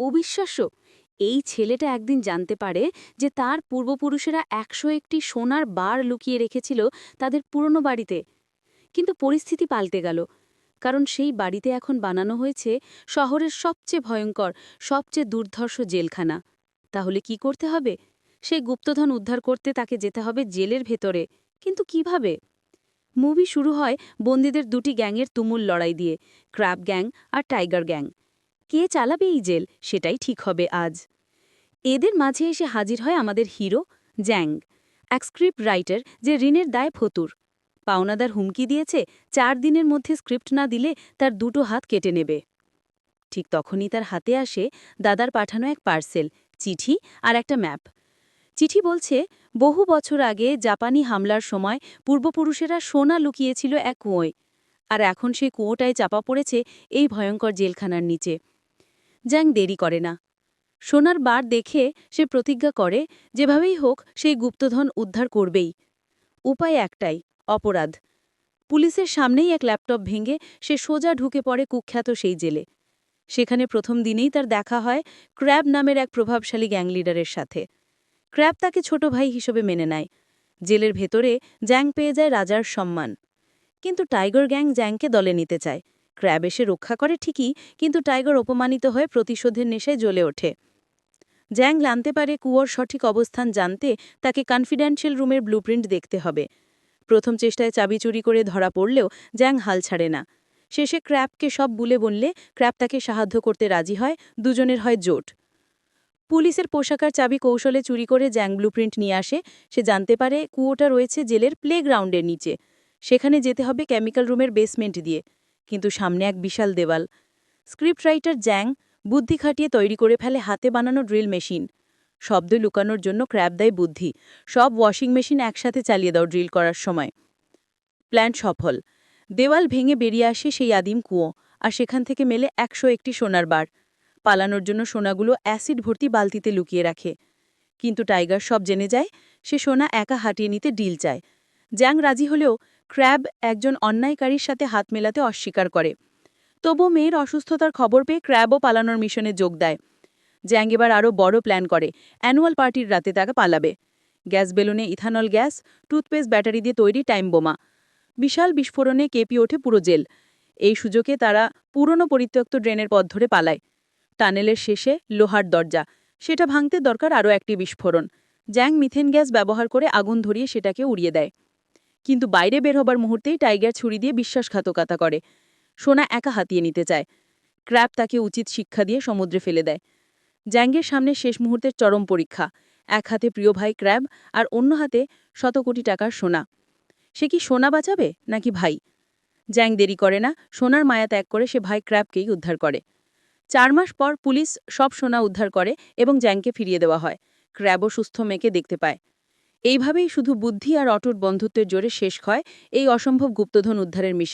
অবিশ্বাস্য! এই ছেলেটা একদিন জানতে পারে যে তার পূর্বপুরুষেরা ১০১টি সোনার বার লুকিয়ে রেখেছিল তাদের পুরনো বাড়িতে। কিন্তু পরিস্থিতি পাল্টে গেল, কারণ সেই বাড়িতে এখন বানানো হয়েছে শহরের সবচেয়ে ভয়ঙ্কর, সবচেয়ে দুর্ধর্ষ জেলখানা। তাহলে কি করতে হবে? সেই গুপ্তধন উদ্ধার করতে তাকে যেতে হবে জেলের ভেতরে। কিন্তু কিভাবে? মুভি শুরু হয় বন্দীদের দুটি গ্যাংয়ের তুমুল লড়াই দিয়ে, ক্র্যাব গ্যাং আর টাইগার গ্যাং। কে চালাবে এই জেল, সেটাই ঠিক হবে আজ। এদের মাঝে এসে হাজির হয় আমাদের হিরো জ্যাং, এক স্ক্রিপ্ট রাইটার যে ঋণের দায় ফতুর। পাওনাদার হুমকি দিয়েছে ৪ দিনের মধ্যে স্ক্রিপ্ট না দিলে তার দুটো হাত কেটে নেবে। ঠিক তখনই তার হাতে আসে দাদার পাঠানো এক পার্সেল, চিঠি আর একটা ম্যাপ। চিঠি বলছে, বহু বছর আগে জাপানি হামলার সময় পূর্বপুরুষেরা সোনা লুকিয়েছিল এক কুয়োয়, আর এখন সেই কুয়োটায় চাপা পড়েছে এই ভয়ঙ্কর জেলখানার নিচে। জ্যাং দেরি করে না। সোনার বার দেখে সে প্রতিজ্ঞা করে যেভাবেই হোক সেই গুপ্তধন উদ্ধার করবেই। উপায় একটাই, অপরাধ। পুলিশের সামনেই এক ল্যাপটপ ভেঙে সে সোজা ঢুকে পড়ে কুখ্যাত সেই জেলে। সেখানে প্রথম দিনেই তার দেখা হয় ক্র্যাব নামের এক প্রভাবশালী গ্যাং লিডারের সাথে। ক্র্যাব তাকে ছোট ভাই হিসেবে মেনে নেয়। জেলের ভেতরে জ্যাং পেয়ে যায় রাজার সম্মান। কিন্তু টাইগার গ্যাং জ্যাংকে দলে নিতে চায়। ক্র্যাব এসে রক্ষা করে ঠিকই, কিন্তু টাইগার অপমানিত হয়ে প্রতিশোধের নেশায় জ্বলে ওঠে। জ্যাং জানতে পারে কুয়োর সঠিক অবস্থান জানতে তাকে কনফিডেন্সিয়াল রুমের ব্লুপ্রিন্ট দেখতে হবে। প্রথম চেষ্টায় চাবি চুরি করে ধরা পড়লেও জ্যাং হাল ছাড়ে না। শেষে ক্র্যাবকে সব বললে ক্র্যাব তাকে সাহায্য করতে রাজি হয়, দুজনের হয় জোট। পুলিশের পোশাকার চাবি কৌশলে চুরি করে জ্যাং ব্লুপ্রিন্ট নিয়ে আসে। সে জানতে পারে কুয়োটা রয়েছে জেলের প্লেগ্রাউন্ডের নিচে। সেখানে যেতে হবে কেমিক্যাল রুমের বেসমেন্ট দিয়ে। কিন্তু সামনে এক বিশাল দেওয়াল। স্ক্রিপ্ট রাইটার জ্যাং বুদ্ধি খাটিয়ে তৈরি করে ফেলে হাতে বানানো ড্রিল মেশিন। শব্দ লুকানোর জন্য ক্র্যাব দেয় বুদ্ধি, সব ওয়াশিং মেশিন একসাথে চালিয়ে দাও ড্রিল করার সময়। প্ল্যান সফল। দেওয়াল ভেঙে বেরিয়ে আসে সেই আদিম কুয়ো, আর সেখান থেকে মেলে ১০১টি সোনার বার। পালানোর জন্য সোনাগুলো অ্যাসিড ভর্তি বালতিতে লুকিয়ে রাখে। কিন্তু টাইগার সব জেনে যায়। সে সোনা একা হাঁটিয়ে নিতে ডিল চায়। জ্যাং রাজি হলেও ক্র্যাব একজন অন্যায়কারীর সাথে হাত মেলাতে অস্বীকার করে। তবু মেয়ের অসুস্থতার খবর পেয়ে ক্র্যাবও পালানোর মিশনে যোগ দেয়। জ্যাং এবার আরও বড় প্ল্যান করে। অ্যানুয়াল পার্টির রাতে তাকে পালাবে। গ্যাস বেলুনে ইথানল গ্যাস, টুথপেস্ট ব্যাটারি দিয়ে তৈরি টাইম বোমা। বিশাল বিস্ফোরণে কেঁপে ওঠে পুরো জেল। এই সুযোগে তারা পুরনো পরিত্যক্ত ড্রেনের পথ ধরে পালায়। টানেলের শেষে লোহার দরজা, সেটা ভাঙতে দরকার আরও একটি বিস্ফোরণ। জ্যাং মিথেন গ্যাস ব্যবহার করে আগুন ধরিয়ে সেটাকে উড়িয়ে দেয়। কিন্তু বাইরে বের হবার মুহূর্তেই টাইগার ছুরি দিয়ে বিশ্বাসঘাতকতা করে। সোনা একা হাতিয়ে নিতে চায়। ক্র্যাব তাকে উচিত শিক্ষা দিয়ে সমুদ্রে ফেলে দেয়। জ্যাংয়ের সামনে শেষ মুহূর্তের চরম পরীক্ষা। এক হাতে প্রিয় ভাই ক্র্যাব, আর অন্য হাতে শত কোটি টাকার সোনা। সে কি সোনা বাঁচাবে নাকি ভাই? জ্যাং দেরি করে না, সোনার মায়া ত্যাগ করে সে ভাই ক্র্যাবকেই উদ্ধার করে। ৪ মাস পর পুলিশ সব সোনা উদ্ধার করে এবং জ্যাংকে ফিরিয়ে দেওয়া হয়। ক্র্যাবও সুস্থ মেয়েকে দেখতে পায়। এইভাবেই শুধু বুদ্ধি আর অটুট বন্ধুত্বের জোরে শেষ হয় এই অসম্ভব গুপ্তধন উদ্ধারের মিশন।